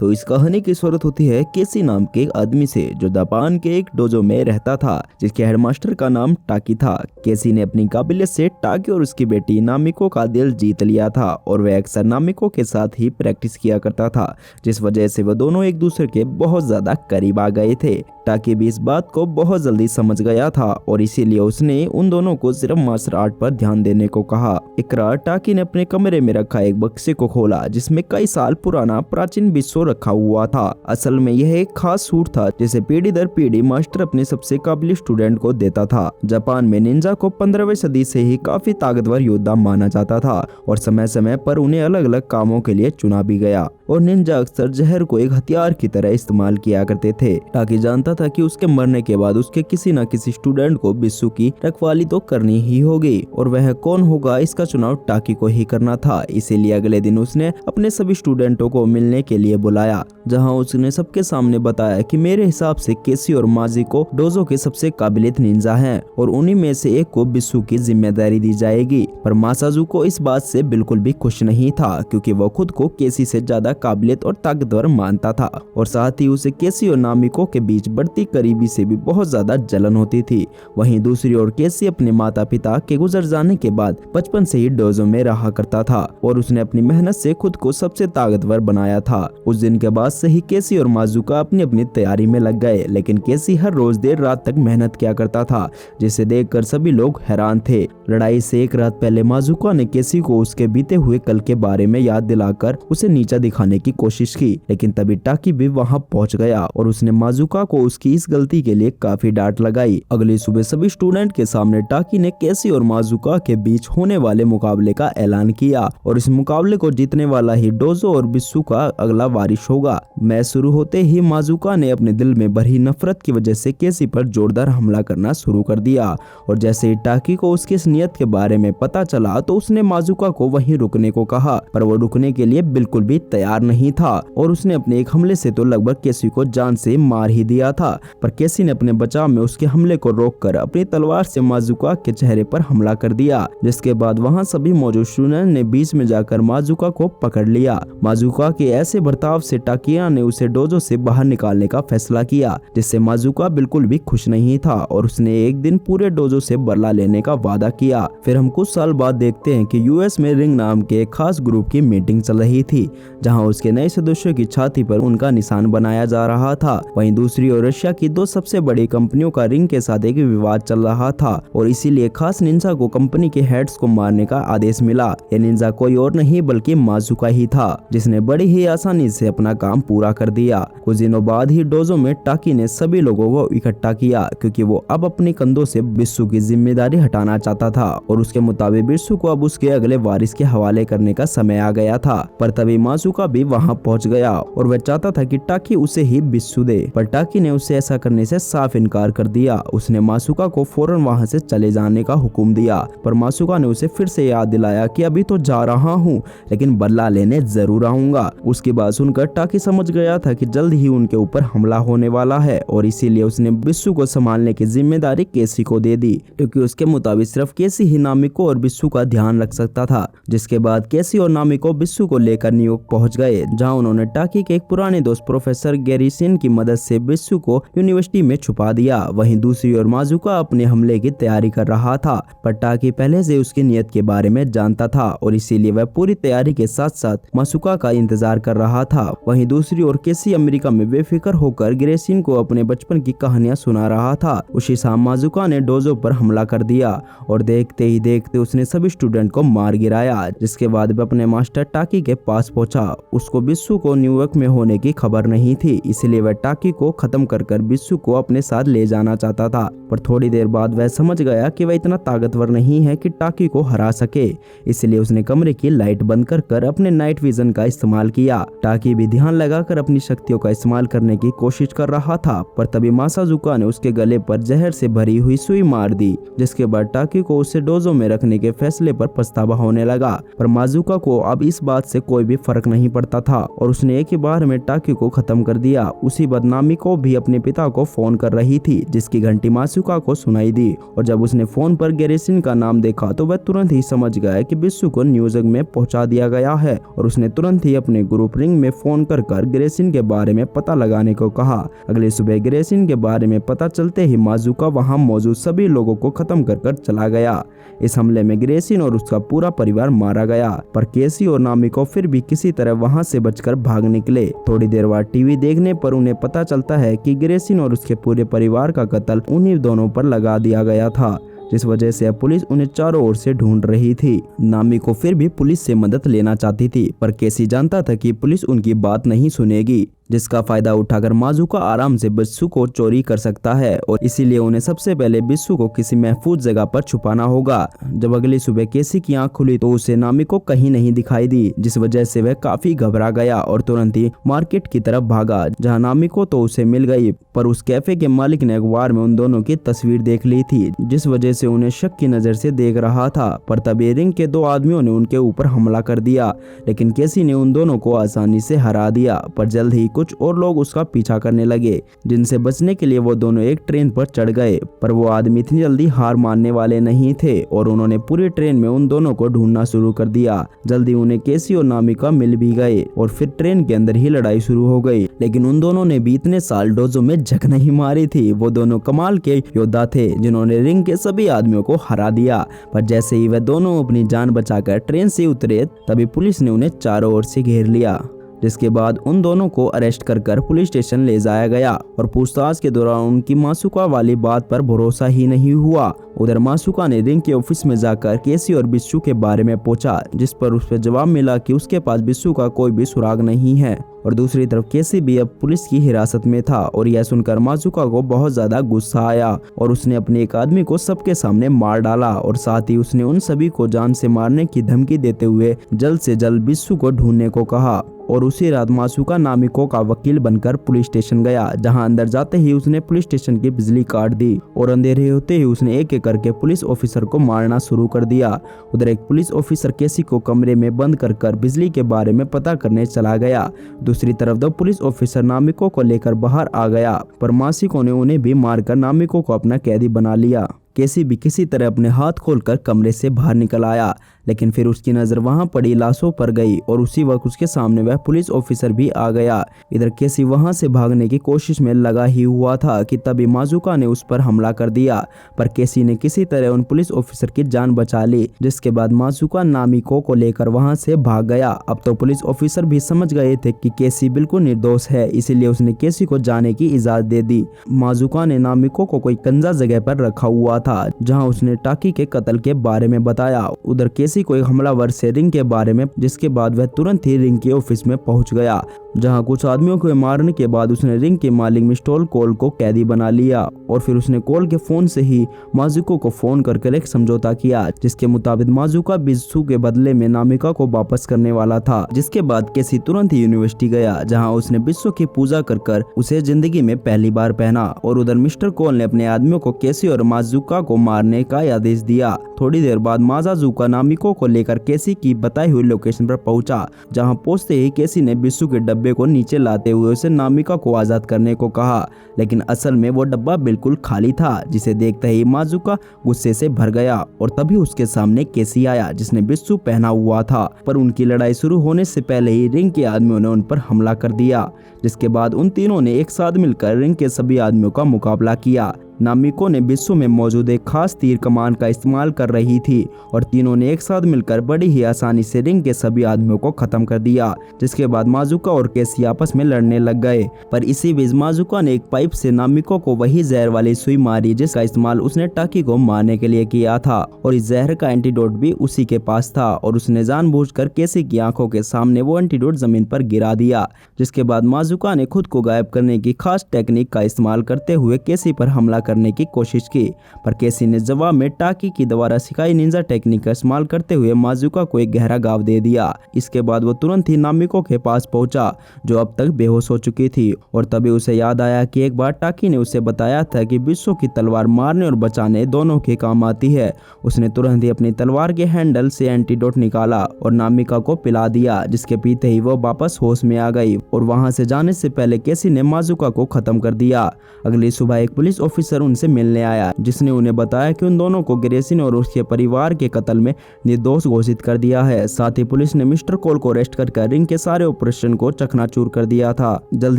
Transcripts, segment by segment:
तो इस कहानी की शुरुआत होती है केसी नाम के एक आदमी से जो जापान के एक डोजो में रहता था, जिसके हेडमास्टर का नाम टाकी था। केसी ने अपनी काबिलियत से टाकी और उसकी बेटी नामिको का दिल जीत लिया था और वह अक्सर नामिको के साथ ही प्रैक्टिस किया करता था, जिस वजह से वह दोनों एक दूसरे के बहुत ज्यादा करीब आ गए थे। टाकी भी इस बात को बहुत जल्दी समझ गया था और इसीलिए उसने उन दोनों को सिर्फ मार्शल आर्ट पर ध्यान देने को कहा। एक रात टाकी ने अपने कमरे में रखा एक बक्से को खोला जिसमें कई साल पुराना प्राचीन विश्व रखा हुआ था। असल में यह एक खास सूट था जिसे पीढ़ी दर पीढ़ी मास्टर अपने सबसे काबिल स्टूडेंट को देता था। जापान में निंजा को 15वीं सदी से ही काफी ताकतवर योद्धा माना जाता था और समय समय पर उन्हें अलग अलग कामों के लिए चुना भी गया और निंजा अक्सर जहर को एक हथियार की तरह इस्तेमाल किया करते थे। टाकी जानता था कि उसके मरने के बाद उसके किसी न किसी स्टूडेंट को बिस्सू की रखवाली तो करनी ही होगी और वह कौन होगा इसका चुनाव टाकी को ही करना था। इसीलिए अगले दिन उसने अपने सभी स्टूडेंटों को मिलने के लिए बुलाया, जहां उसने सबके सामने बताया कि मेरे हिसाब से केसी और माजिको डोजो के सबसे काबिलियत निंजा हैं और उन्हीं में से एक को बिस्सू की जिम्मेदारी दी जाएगी। पर मासाजुको इस बात से बिल्कुल भी खुश नहीं था क्योंकि वह खुद को केसी से ज्यादा काबिलियत और ताकतवर मानता था और साथ ही उसे केसी और नामिको के बीच बढ़ती करीबी से भी बहुत ज्यादा जलन होती थी। वहीं दूसरी ओर केसी अपने माता पिता के गुजर जाने के बाद बचपन से ही डोजो में रहा करता था और उसने अपनी मेहनत से खुद को सबसे ताकतवर बनाया था। उस दिन के बाद से ही केसी और माजुका अपनी अपनी तैयारी में लग गए, लेकिन केसी हर रोज देर रात तक मेहनत किया करता था जिसे देखकर सभी लोग हैरान थे। लड़ाई से एक रात पहले माजुका ने केसी को उसके बीते हुए कल के बारे में याद दिलाकर उसे नीचा दिखाने की कोशिश की, लेकिन तभी टाकी भी वहां पहुंच गया और उसने माजुका को उसकी इस गलती के लिए काफी डांट लगाई। अगली सुबह सभी स्टूडेंट के सामने टाकी ने केसी और माजुका के बीच होने वाले मुकाबले का ऐलान किया और इस मुकाबले को जीतने वाला ही डोजो और बिस्सू का अगला वारिस होगा। मैच शुरू होते ही माजुका ने अपने दिल में भरी नफरत की वजह से केसी पर जोरदार हमला करना शुरू कर दिया और जैसे ही टाकी को उसकी इस नियत के बारे में पता चला तो उसने माजुका को वहीं रुकने को कहा, पर वो रुकने के लिए बिल्कुल भी तैयार नहीं था और उसने अपने एक हमले से तो लगभग केसी को जान से मार ही दिया था। पर केसी ने अपने बचाव में उसके हमले को रोककर अपनी तलवार से माजुका के चेहरे पर हमला कर दिया, जिसके बाद वहां सभी मौजूद स्टूडेंट ने बीच में जाकर माजुका को पकड़ लिया। माजुका के ऐसे बर्ताव से टाकिया ने उसे डोजो से बाहर निकालने का फैसला किया, जिससे माजुका बिल्कुल भी खुश नहीं था और उसने एक दिन पूरे डोजो से बदला लेने का वादा किया। फिर हम कुछ साल बाद देखते हैं कि यूएस में रिंग नाम के एक खास ग्रुप की मीटिंग चल रही थी, जहां उसके नए सदस्यों की छाती पर उनका निशान बनाया जा रहा था। वहीं दूसरी ओर रशिया की दो सबसे बड़ी कंपनियों का रिंग के साथ एक विवाद चल रहा था और इसीलिए खास निंजा को कंपनी के हेड्स को मारने का आदेश मिला। ये निंजा कोई और नहीं बल्कि माजुका ही था, जिसने बड़ी ही आसानी से अपना काम पूरा कर दिया। कुछ दिनों बाद ही डोजो में टाकी ने सभी लोगों को इकट्ठा किया क्योंकि वो अब अपने कंधों से बिस्सू की जिम्मेदारी हटाना चाहता था और उसके मुताबिक बिस्सू को अब उसके अगले वारिस के हवाले करने का समय आ गया था। पर तभी माजुका भी वहां पहुंच गया और वह चाहता था कि टाकी उसे ही बिस्सू दे, पर टाकी ने उसे ऐसा करने से साफ इनकार कर दिया। उसने माजुका को फौरन वहां से चले जाने का हुक्म दिया, पर माजुका ने उसे फिर से याद दिलाया कि अभी तो जा रहा हूँ लेकिन बदला लेने जरूर आऊंगा। उसकी बात सुनकर टाकी समझ गया था कि जल्द ही उनके ऊपर हमला होने वाला है और इसीलिए उसने बिस्सू को संभालने की जिम्मेदारी केसी को दे दी, क्योंकि उसके मुताबिक सिर्फ केसी ही नामिको और बिस्सू का ध्यान रख सकता था। जिसके बाद केसी और नामिको बिस्सू को लेकर न्यूयॉर्क पहुंच गए, जहां उन्होंने टाकी के एक पुराने दोस्त प्रोफेसर गैरिसन की मदद से बिस्सू को यूनिवर्सिटी में छुपा दिया। वहीं दूसरी ओर माजुका अपने हमले की तैयारी कर रहा था, पर टाकी पहले से उसकी नियत के बारे में जानता था और इसीलिए वह पूरी तैयारी के साथ साथ माजुका का इंतजार कर रहा था। वहीं दूसरी ओर केसी अमेरिका में बेफिक्र होकर गैरिसन को अपने बचपन की कहानियां सुना रहा था। उसी शाम माजुका ने डोजो पर हमला कर दिया और देखते ही देखते उसने सभी स्टूडेंट को मार गिराया। जिसके बाद वह अपने मास्टर टाकी के पास पहुंचा। उसको बिस्सू को न्यूयॉर्क में होने की खबर नहीं थी, इसलिए वह टाकी को खत्म कर बिस्सू को अपने साथ ले जाना चाहता था। पर थोड़ी देर बाद वह समझ गया कि वह इतना ताकतवर नहीं है कि टाकी को हरा सके, इसलिए उसने कमरे की लाइट बंद कर अपने नाइट विजन का इस्तेमाल किया। टाकी भी ध्यान लगाकर अपनी शक्तियों का इस्तेमाल करने की कोशिश कर रहा था, पर तभी मासाजुका ने उसके गले पर जहर से भरी हुई सुई मार दी, जिसके बाद टाकी को उसे डोजो में रखने के फैसले पर पछतावा होने लगा। पर माजुका को अब इस बात से कोई भी फर्क नहीं पड़ता पड़ता था और उसने एक ही बार में टाकी को खत्म कर दिया। उसी बाद नामिको भी अपने पिता को फोन कर रही थी, जिसकी घंटी मासुका को सुनाई दी और जब उसने फोन पर गेरेसिन का नाम देखा तो वह तुरंत ही समझ गया कि बिस्सू को न्यूज़ में पहुंचा दिया गया है और उसने तुरंत ही अपने ग्रुप रिंग में फोन कर गेरेसिन के बारे में पता लगाने को कहा। अगले सुबह गेरेसिन के बारे में पता चलते ही माजुका वहां मौजूद सभी लोगों को खत्म कर चला गया। इस हमले में गेरेसिन और उसका पूरा परिवार मारा गया, पर केसी और नामिको फिर भी किसी तरह वहां से बचकर भाग निकले। थोड़ी देर बाद टीवी देखने पर उन्हें पता चलता है कि गेरेसिन और उसके पूरे परिवार का कत्ल उन्हीं दोनों पर लगा दिया गया था, जिस वजह से अब पुलिस उन्हें चारों ओर से ढूंढ रही थी। नामिको फिर भी पुलिस से मदद लेना चाहती थी, पर केसी जानता था कि पुलिस उनकी बात नहीं सुनेगी, जिसका फायदा उठाकर माजुका आराम से बिस्सू को चोरी कर सकता है और इसीलिए उन्हें सबसे पहले बिस्सू को किसी महफूज जगह पर छुपाना होगा। जब अगली सुबह केसी की आंख खुली तो उसे नामिको कहीं नहीं दिखाई दी, जिस वजह से वह काफी घबरा गया और तुरंत ही मार्केट की तरफ भागा, जहां नामिको तो उसे मिल गई, पर उस कैफे के मालिक ने अखबार में उन दोनों की तस्वीर देख ली थी, जिस वजह से उन्हें शक की नजर से देख रहा था। पर तभी रिंग के दो आदमियों ने उनके ऊपर हमला कर दिया, लेकिन केसी ने उन दोनों को आसानी से हरा दिया। पर जल्द ही कुछ और लोग उसका पीछा करने लगे, जिनसे बचने के लिए वो दोनों एक ट्रेन पर चढ़ गए, पर वो आदमी इतनी जल्दी हार मानने वाले नहीं थे और उन्होंने पूरी ट्रेन में उन दोनों को ढूंढना शुरू कर दिया। जल्दी उन्हें केसी और नामिका मिल भी गए और फिर ट्रेन के अंदर ही लड़ाई शुरू हो गई, लेकिन उन दोनों ने भी इतने साल डोजो में झक नहीं मारी थी। वो दोनों कमाल के योद्धा थे जिन्होंने रिंग के सभी आदमियों को हरा दिया। पर जैसे ही वह दोनों अपनी जान बचाकर ट्रेन से उतरे, तभी पुलिस ने उन्हें चारों ओर से घेर लिया, जिसके बाद उन दोनों को अरेस्ट कर पुलिस स्टेशन ले जाया गया और पूछताछ के दौरान उनकी मासुका वाली बात पर भरोसा ही नहीं हुआ। उधर मासुका ने रिंग के ऑफिस में जाकर केसी और बिस्सू के बारे में पूछा, जिस पर उस जवाब मिला कि उसके पास बिस्सू का कोई भी सुराग नहीं है। और दूसरी तरफ केसी भी अब पुलिस की हिरासत में था और यह सुनकर मासुका को बहुत ज्यादा गुस्सा आया और उसने अपने एक आदमी को सबके सामने मार डाला और साथ ही उसने उन सभी को जान से मारने की धमकी देते हुए जल्द से जल्द बिस्सू को ढूंढने को कहा। और उसी रात मासुका नामिको का वकील बनकर पुलिस स्टेशन गया, जहां अंदर जाते ही उसने पुलिस स्टेशन की बिजली काट दी और अंधेरे होते ही उसने एक एक करके पुलिस ऑफिसर को मारना शुरू कर दिया। उधर एक पुलिस ऑफिसर केसी को कमरे में बंद कर बिजली के बारे में पता करने चला गया। दूसरी तरफ दो पुलिस ऑफिसर नामिको को लेकर बाहर आ गया, पर मासिको ने उन्हें भी मारकर नामिको को अपना कैदी बना लिया। केसी भी किसी तरह अपने हाथ खोलकर कमरे से बाहर निकल आया, लेकिन फिर उसकी नजर वहां पड़ी लाशों पर गई और उसी वक्त उसके सामने वह पुलिस ऑफिसर भी आ गया। इधर केसी वहां से भागने की कोशिश में लगा ही हुआ था कि तभी माजुका ने उस पर हमला कर दिया, पर केसी ने किसी तरह उन पुलिस ऑफिसर की जान बचा ली, जिसके बाद माजुका नामिको को लेकर वहां से भाग गया। अब तो पुलिस ऑफिसर भी समझ गए थे कि केसी बिल्कुल निर्दोष है, इसीलिए उसने केसी को जाने की इजाजत दे दी। माजुका ने नामिको को कोई कंजा जगह पर रखा हुआ था, जहां उसने टाकी के कत्ल के बारे में बताया। उधर केसी को एक हमलावर से रिंग के बारे में, जिसके बाद वह तुरंत ही रिंग के ऑफिस में पहुंच गया, जहां कुछ आदमियों को मारने के बाद उसने रिंग के मालिक मिस्टर कोल को कैदी बना लिया और फिर उसने कोल के फोन से ही माजुको को फोन कर एक समझौता किया, जिसके मुताबिक माजुका बिस्सू के बदले में नामिका को वापस करने वाला था। जिसके बाद केसी तुरंत ही यूनिवर्सिटी गया, जहां उसने बिस्सू की पूजा कर उसे जिंदगी में पहली बार पहना और उधर मिस्टर कोल ने अपने आदमियों को केसी और माजुका को मारने का आदेश दिया। थोड़ी देर बाद माजाजुका नामिको को लेकर केसी की बताई हुई लोकेशन पर पहुंचा, जहां पहुंचते ही केसी ने बिस्सू के डब्बे को नीचे लाते हुए उसे नामिका को आजाद करने को कहा, लेकिन असल में वो डब्बा बिल्कुल खाली था, जिसे देखते ही माजुका गुस्से से भर गया और तभी उसके सामने केसी आया, जिसने बिस्सू पहना हुआ था। पर उनकी लड़ाई शुरू होने से पहले ही रिंग के आदमियों ने उन पर हमला कर दिया, जिसके बाद उन तीनों ने एक साथ मिलकर रिंग के सभी आदमियों का मुकाबला किया। नामिको ने बिस्सू में मौजूद एक खास तीर कमान का इस्तेमाल कर रही थी और तीनों ने एक साथ मिलकर बड़ी ही आसानी से रिंग के सभी आदमियों को खत्म कर दिया। जिसके बाद माजुका और केसी आपस में लड़ने लग गए, पर इसी बीच माजुका ने एक पाइप से नामिको को वही जहर वाली सुई मारी जिसका इस्तेमाल उसने टाकी को मारने के लिए किया था, और इस जहर का एंटीडोट भी उसी के पास था और उसने जानबूझकर केसी की आंखों के सामने वो एंटीडोट जमीन पर गिरा दिया। जिसके बाद माजुका ने खुद को गायब करने की खास टेक्निक का इस्तेमाल करते हुए केसी पर हमला करने की कोशिश की, पर केसी ने जवाब में टाकी की द्वारा सिखाई निंजा टेक्निक का इस्तेमाल करते हुए माजुका को एक गहरा घाव दे दिया। इसके बाद वो तुरंत ही नामिको के पास पहुंचा, जो अब तक बेहोश हो चुकी थी, और तभी उसे याद आया कि एक बार टाकी ने उसे बताया था कि बिस्सो की तलवार मारने और बचाने दोनों के काम आती है। उसने तुरंत ही अपनी तलवार के हैंडल से एंटीडोट निकाला और नामिका को पिला दिया, जिसके पीते ही वो वापस होश में आ गई और वहां से जाने से पहले केसी ने माजुका को खत्म कर दिया। अगली सुबह एक पुलिस ऑफिसर उनसे मिलने आया, जिसने उन्हें बताया कि उन दोनों को ग्रेसी ने और उसके परिवार के कत्ल में निर्दोष घोषित कर दिया है। साथ ही पुलिस ने मिस्टर कोल को अरेस्ट कर रिंग के सारे ऑपरेशन को चकनाचूर कर दिया था। जल्द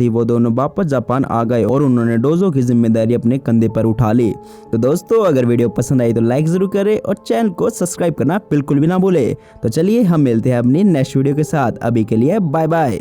ही वो दोनों वापस जापान आ गए और उन्होंने डोजो की जिम्मेदारी अपने कंधे पर उठा ली। तो दोस्तों, अगर वीडियो पसंद आई तो लाइक जरूर करें और चैनल को सब्सक्राइब करना बिल्कुल भी ना भूले। तो चलिए हम मिलते हैं अपनी नेक्स्ट वीडियो के साथ। अभी के लिए बाय बाय।